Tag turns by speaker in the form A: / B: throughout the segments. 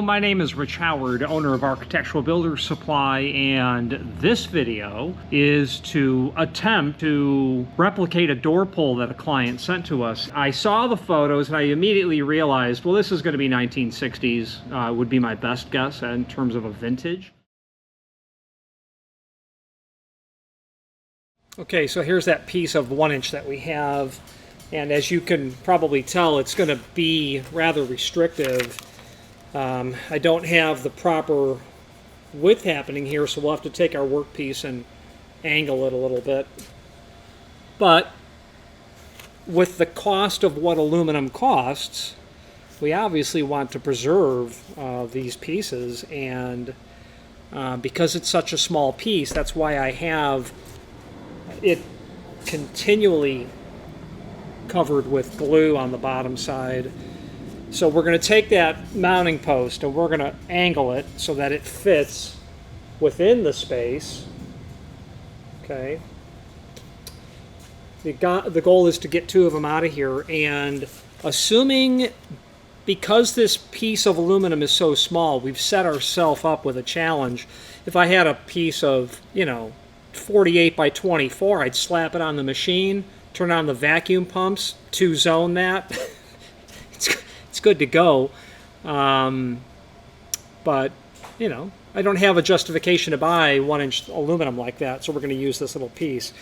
A: my name is Rich Howard, owner of Architectural Builders Supply, and this video is to attempt to replicate a door pull that a client sent to us. I saw the photos and I immediately realized, well, this is going to be 1960s, would be my best guess in terms of a vintage. Okay, so here's that piece of 1 inch that we have, and as you can probably tell, it's going to be rather restrictive. I don't have the proper width happening here, so we'll have to take our workpiece and angle it a little bit. But with the cost of what aluminum costs, we obviously want to preserve these pieces, and because it's such a small piece, that's why I have it continually covered with glue on the bottom side. So we're going to take that mounting post and we're going to angle it so that it fits within the space. Okay. The goal is to get two of them out of here, and assuming, because this piece of aluminum is so small, we've set ourselves up with a challenge. If I had a piece of, 48 by 24, I'd slap it on the machine, turn on the vacuum pumps, two zone that. It's good to go. But, I don't have a justification to buy 1 inch aluminum like that, so we're going to use this little piece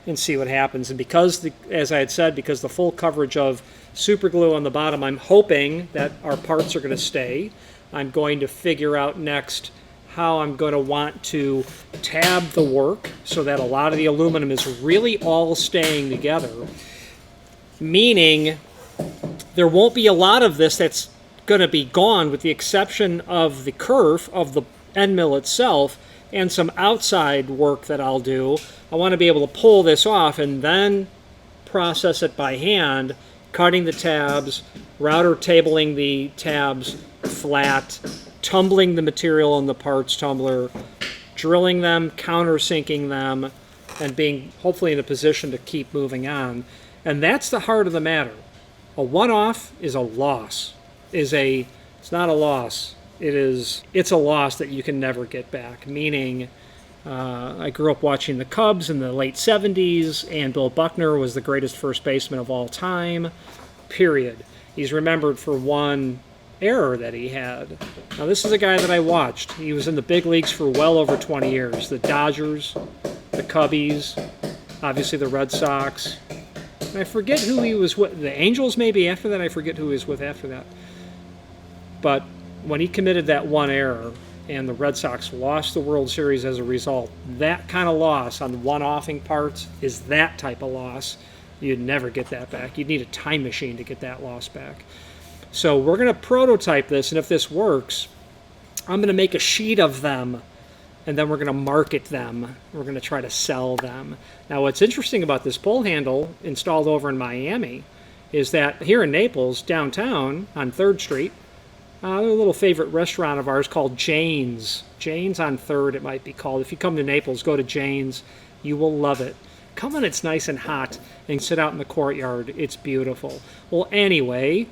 A: and see what happens. And because, as I had said, because the full coverage of super glue on the bottom, I'm hoping that our parts are going to stay. I'm going to figure out next how I'm going to want to tab the work so that a lot of the aluminum is really all staying together, meaning there won't be a lot of this that's going to be gone, with the exception of the kerf of the end mill itself and some outside work that I'll do. I want to be able to pull this off and then process it by hand, cutting the tabs, router tabling the tabs flat, tumbling the material in the parts tumbler, drilling them, countersinking them, and being hopefully in a position to keep moving on. And that's the heart of the matter. A one-off is a loss. It's not a loss. It's a loss that you can never get back. Meaning, I grew up watching the Cubs in the late 70s, and Bill Buckner was the greatest first baseman of all time, period. He's remembered for one error that he had. Now, this is a guy that I watched. He was in the big leagues for well over 20 years. The Dodgers, the Cubbies, obviously the Red Sox. And I forget who he was with. The Angels, maybe after that. I forget who he was with after that. But when he committed that one error and the Red Sox lost the World Series as a result, that kind of loss on one-offing parts is that type of loss. You'd never get that back. You'd need a time machine to get that loss back. So we're going to prototype this, and if this works, I'm going to make a sheet of them, and then we're going to market them. We're going to try to sell them. Now, what's interesting about this pull handle installed over in Miami is that here in Naples, downtown on 3rd Street, there's a little favorite restaurant of ours called Jane's. Jane's on 3rd, it might be called. If you come to Naples, go to Jane's. You will love it. Come when it's nice and hot and sit out in the courtyard. It's beautiful. Well, anyway,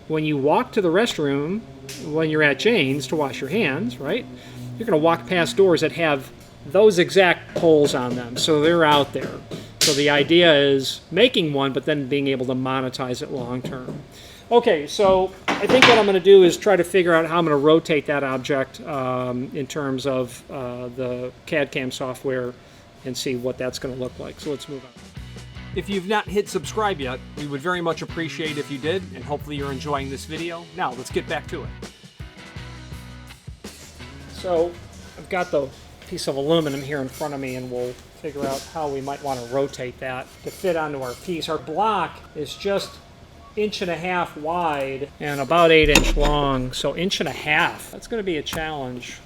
A: when you walk to the restroom, when you're at Jane's to wash your hands, right, you're going to walk past doors that have those exact poles on them. So they're out there. So the idea is making one, but then being able to monetize it long term. Okay, so I think what I'm going to do is try to figure out how I'm going to rotate that object in terms of the CAD/CAM software and see what that's going to look like. So let's move on. If you've not hit subscribe yet, we would very much appreciate if you did, and hopefully you're enjoying this video. Now, let's get back to it. So, I've got the piece of aluminum here in front of me, and we'll figure out how we might want to rotate that to fit onto our piece. Our block is just 1.5 inches wide and about 8 inches long, so 1.5 inches. That's going to be a challenge.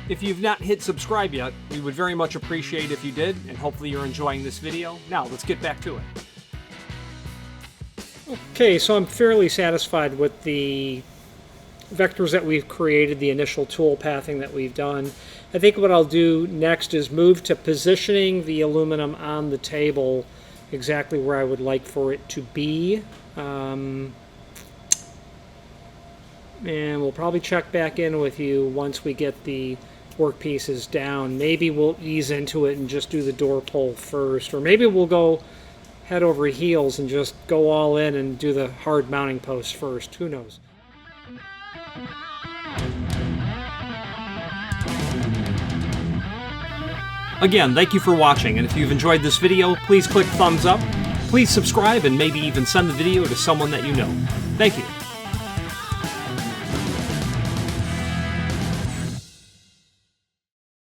A: If you've not hit subscribe yet, we would very much appreciate if you did, and hopefully you're enjoying this video. Now, let's get back to it. Okay, so I'm fairly satisfied with the vectors that we've created, the initial tool pathing that we've done. I think what I'll do next is move to positioning the aluminum on the table exactly where I would like for it to be. And we'll probably check back in with you once we get the workpieces down. Maybe we'll ease into it and just do the door pull first, or maybe we'll go head over heels and just go all in and do the hard mounting post first. Who knows? Again, thank you for watching, and if you've enjoyed this video, please click thumbs up, please subscribe, and maybe even send the video to someone that you know. Thank you.